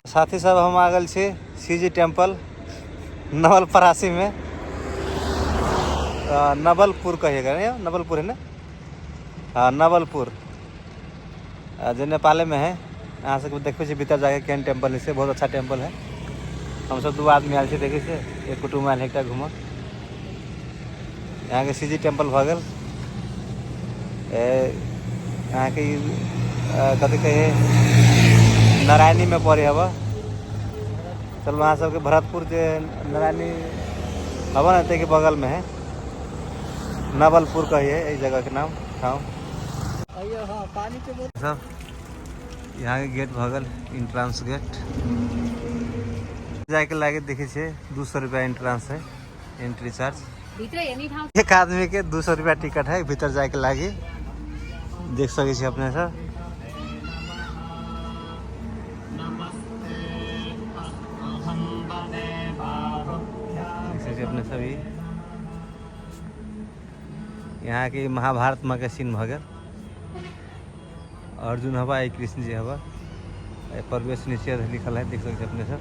साथी सब हम आ गए छी सीजी टेम्पल नवलपरासी में, नवलपुर कहिएगा नहीं, नवलपुर है ना, हाँ नवलपुर जो नेपाल में है। यहाँ से देखिए भीतर जाके केन टेम्पल से बहुत अच्छा टेम्पल है। हम सब 2 आदमी आए थे देखे से, एक कुटुम्ब आए एक घूम। यहाँ के सीजी टेम्पल भगल यहाँ के कथी कहे नारायणी में पड़े हवा। चल वहाँ सबके भरतपुर जो नारायणी हवा ना के बगल में है, नवलपुर कहिए इस जगह के नाम ठाव सब। यहाँ के गेट भगल इंट्रांस गेट जाके लागे देखे छे 200 रुपया इंट्रांस है, एंट्री चार्ज। एक आदमी के 200 रुपया टिकट है भीतर जाके लागे, देख सके छे अपने सब। अपने सभी यहाँ के महाभारत में के सीन भगल, अर्जुन हवा कृष्ण जी हवा, प्रवेश निषेध लिखल है, देख सकते अपने सब।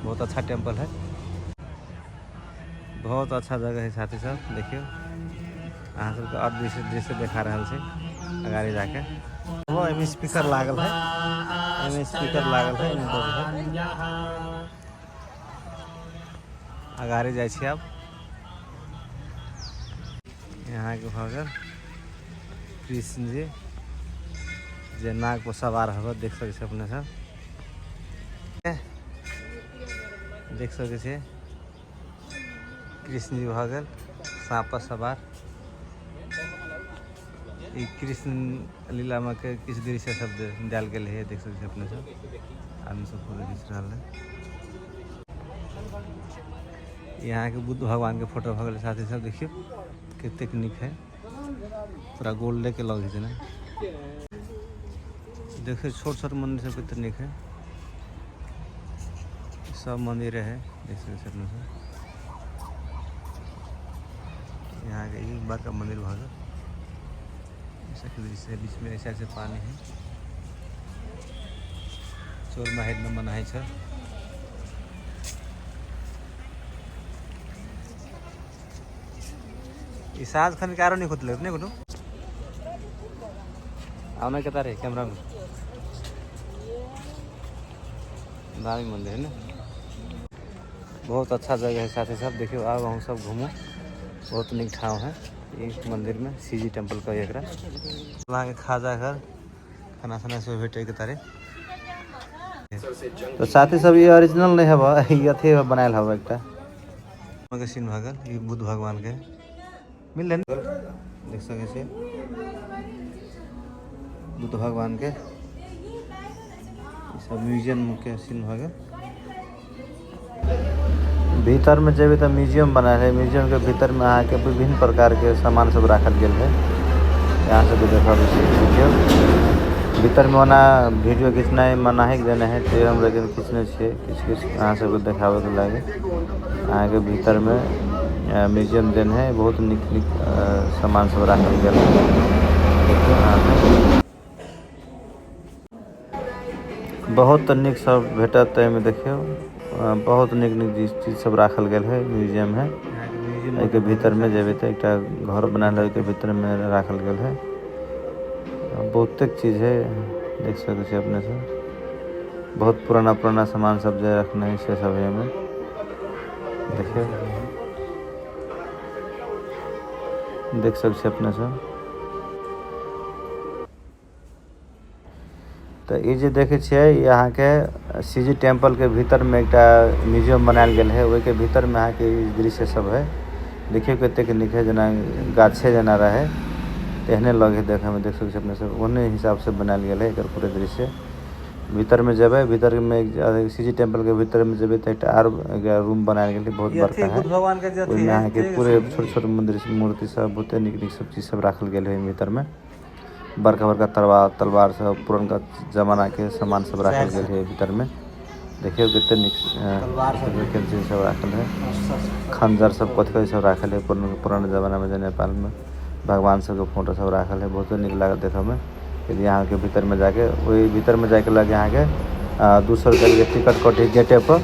बहुत अच्छा टेम्पल है, बहुत अच्छा जगह है साथी सब। देखियो अहाँ सबके और दृश्य देखा रहा है अगाड़ी जाके। वो एम स्पीकर लागल है, एम स्पीकर लागल है अगाड़ी जाए छी। अब यहाँ के भगल कृष्ण जी जे नाग पर सवार हवा, देख सके अपने सब। देख सके छे कृष्ण जी भगल सांप पर सवार। ये कृष्ण लीला में के किस दृश्य सब डाल गए है, देख सकते अपने सब। आदमी सब फोटो खींच रहा है। यहाँ के बुद्ध भगवान के फोटो भगल साथी सब। देखियो कितने टेक्निक है, पूरा गोल्ड लेके लग ना। देखिए छोट छोट मंदिर सब कितने निक है, सब मंदिर है, देख सकते अपने सब। यहाँ के एक बार का मंदिर भागा ऐसा के दृश्य, बीच में ऐसे ऐसे पानी है। चोर माहिर में मनाई है। साज खन कारो नहीं खुद नहीं कुछ आना कहता रहे कैमरा में। दामी मंदिर है ना, बहुत अच्छा जगह है साथी सब। देखियो आओ हम सब घूमो, बहुत निक ठाव है इस मंदिर में, सीजी टेम्पल का एक वहाँ के खाजा घर खाना खाना से भेटे के तारे। तो साथी सब ये ओरिजिनल नहीं हवा, ये अथी बनायल हवा एक सीन भगल। ये बुद्ध भगवान के मिल रहे देख सके छे, बुद्ध भगवान के सब म्यूजियम के सीन भगल। भीतर में जेबे तो म्यूजियम बना है, म्यूजियम के भीतर में अहाँ के विभिन्न प्रकार के सामान सब रखल गए है। यहाँ से भी देखा वीडियो भीतर में होना, वीडियो खींचना मनाही देना है तो हम लेकिन खींचने छे किछ अहाँ सब देखावे के लागे। अहाँ के भीतर में म्यूजियम देन है, बहुत निक निक सामान सब रखल गए है। बहुत निक सब भेटत में देखियो, बहुत निक निक चीज सब रखल गए है, म्यूजियम है। एक भीतर में जेबे तो एक घर बनाल है, के भीतर में रखल गए है। बहुत चीज है, देख सके अपने से। बहुत पुराना पुराना सामान सब जो रखना है से सब है में देखिए, देख सकते अपने सब। तो ये जो देखे छे यहाँ के सीजी टेम्पल के भीतर में एक म्यूजियम बनायल गया है, वही के भीतर में यहाँ के दृश्य सब है। देखिए कते के निक है, जना गाछे जना रहे तेहने लगे देखे में, देख सकते अपने सब। ओने हिसाब से बनायल गया है एक पूरे दृश्य। भीतर में जब भीतर में सीजी टेम्पल के भीतर में जब तो आर रूम बनाया गया बहुत बड़का है। यहाँ के पूरे छोटे छोटे मंदिर मूर्ति सब बहुत निक निक सब चीज सब रखल गया है भीतर में। बड़का बड़का तलवार सब पुरानका जमाना के सामान सब रखल गया है भीतर में। देखिए कितने निक चीज सब रखल है, खंजर सब कथी सब रखल है पुराने जमाना में। नेपाल में भगवान सब के फोटो सब रखल है, बहुत निक लागत देखे में। यदि यहाँ के भीतर में जाके वही भीतर में जाके लगे यहाँ के 200 रुपया के टिकट कटी गेटे पर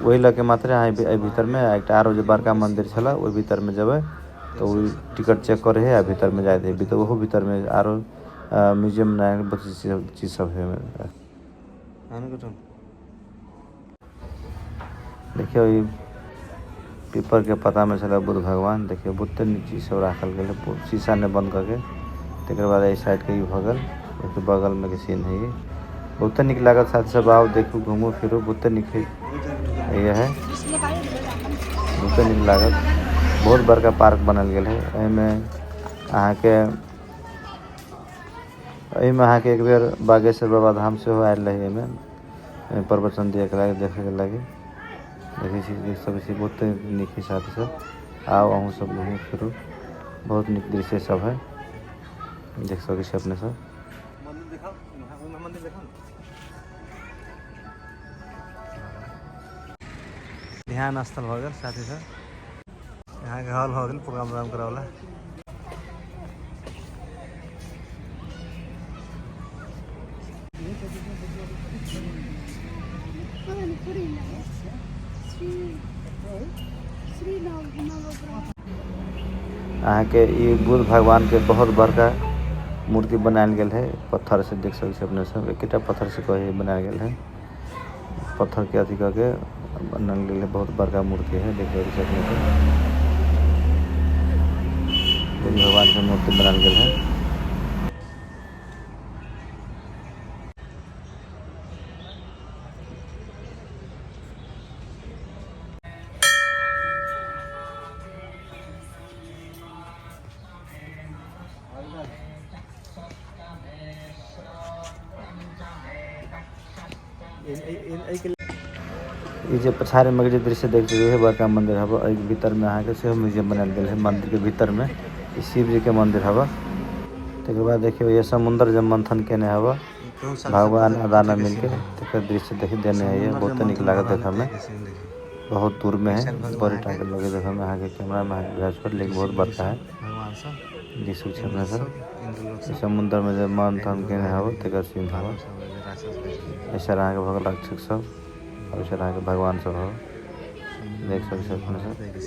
वही लगे मात्र यहाँ भीतर में एक आरो जो बड़का मंदिर छला वो भीतर में जब तो वो टिकट चेक करे है भीतर में जाए थे तो वो भीतर में आरो म्यूजियम बनाने चीज सब है। देखियो ये पीपर के पता में चला बुद्ध भगवान देखियो बुद्ध चीज सब रखल गए शीशा ने बंद करके तक बाद इस साइड के भगल एक बगल में के सीन है ये बहुत निक लागत साथ सब आओ देखो घूमो फिरो बहुत निक ये है बहुत निक लागत बहुत बड़का पार्क बनल गया है अहाँ के एक बेर बागेश्वर बाबा धाम से हो आयल रही है प्रवचन दिए के देखे के लगे देखिए सब बहुत निक है साथ से आओ अहूँ सब घूमो फिरो बहुत निक दृश्य सब है देख सके अपने सब ध्यान स्थल हो गया साथ ही साथ यहाँ के हॉल हो गया प्रोग्राम करावला यहाँ के ये बुद्ध भगवान के बहुत बड़का मूर्ति बनायल गेल है पत्थर से देख सकते अपने सब एक पत्थर से कहे बनायल गेल है पत्थर के अथी करके बनल गेल है बहुत बड़का मूर्ति है देख सकते अपने सब बुद्ध भगवान के मूर्ति बनायल गेल है। ये जो पछाड़ी में जो दृश्य देख रहे हैं बड़का मंदिर हवा भीतर में अहाँ के म्यूजियम बनायल गया है मंदिर के भीतर में शिव जी के मंदिर हवा तक बाद देखियो ये समुद्र जब मंथन केने हवा भगवान अदाना मिलके तक दृश्य देख देने है ये बहुत निक लागत देखा में बहुत दूर में है बड़े टाइम लगे देखा में अहाँ के कैमरा में पर लेकिन बहुत बड़का है जिसु छमने सर समुद्र में जब मंथन केने हवा तक सीन हवा ऐसा अहाँ के भगवान रक्षक सब और ऐसा अहाँ के भगवान सब हो देख सकते अपने सब देख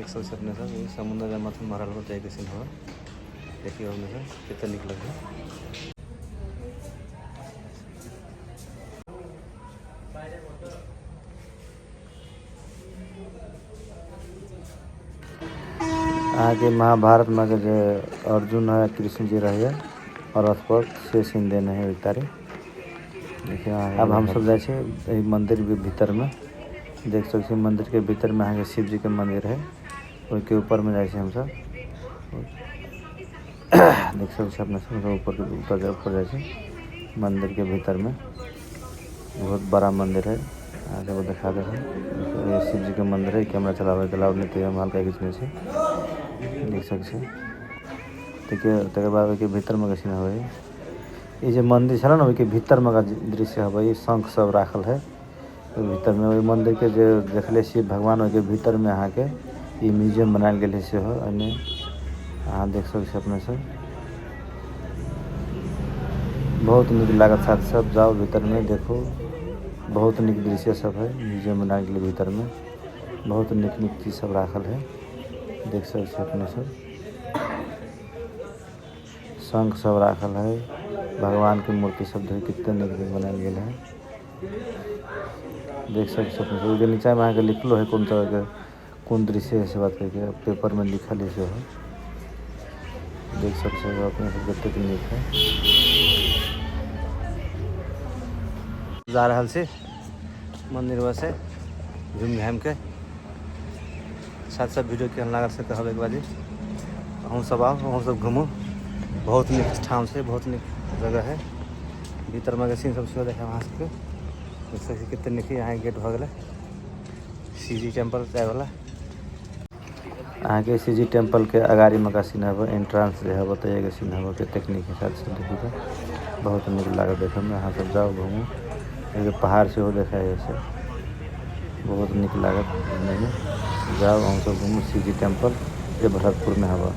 सकते अपने सब ये समुद्र का मथन मारल हो जाए किसी हो देखिए हमने सब कितना निक लगे आगे महाभारत में जो अर्जुन है कृष्ण जी रहे और रथ पर से सीन देने हैं तारे देखिए अब हम सब जाए मंदिर के भीतर में देख सकते मंदिर के भीतर में आगे शिव जी के मंदिर है उसके ऊपर में जाए हम सब देख सकते अपने सब ऊपर जाए मंदिर के भीतर में बहुत बड़ा मंदिर है आगे वो दिखा दे ये शिव जी के मंदिर है कैमरा चलावे के अलाउ नहीं तो हम हल्का खींचने से देख सकते देखिए तक बाद के भीतर में कैसे हो ये जो मंदिर है ना भीतर में का दृश्य है शंख सब राखल है भीतर में वही मंदिर के जो देखले शिव भगवान के भीतर में अहाँ के ये म्यूजियम बनायल गया से हो अहाँ देख सकते अपने सब बहुत निक लागत साथ सब जाओ भीतर में देखो बहुत निक दृश्य सब है म्यूजियम बनायल गया भीतर में बहुत निक निक चीज सब राखल है देख सकते अपने सब शंख सब राखल है भगवान की मूर्ति सब देख कितने निक बनायल गया है देख सकते अपने सब नीचा में अहाँ लिखलो है कौन तरह के कौन दृश्य है से बात करके पेपर में लिखल है से देख सकते अपने सब कितने निक है जा रहा से मंदिर से घूम घाम के साथ साथ वीडियो के लागल से कहब एक बाजी हम सब आओ हम सब घूमो बहुत निक ठाम से बहुत निक जगह है भीतर में सीन सब से देखा वहाँ से देख सकते कितने निक यहाँ गेट भ गए शिवजी टेम्पल जाए वाला अहाँ के सीजी टेम्पल के अगाड़ी में का सीन है एंट्रांस जो है बताइए के सीन है के टेक्निक के साथ से देखिए बहुत निक लागत देखे में। अहाँ सब जाओ घूमू ये पहाड़ से हो देखा है से बहुत निक लागत घूमे में। जाओ हम सब घूमू सीजी टेम्पल ये भरतपुर में हवा।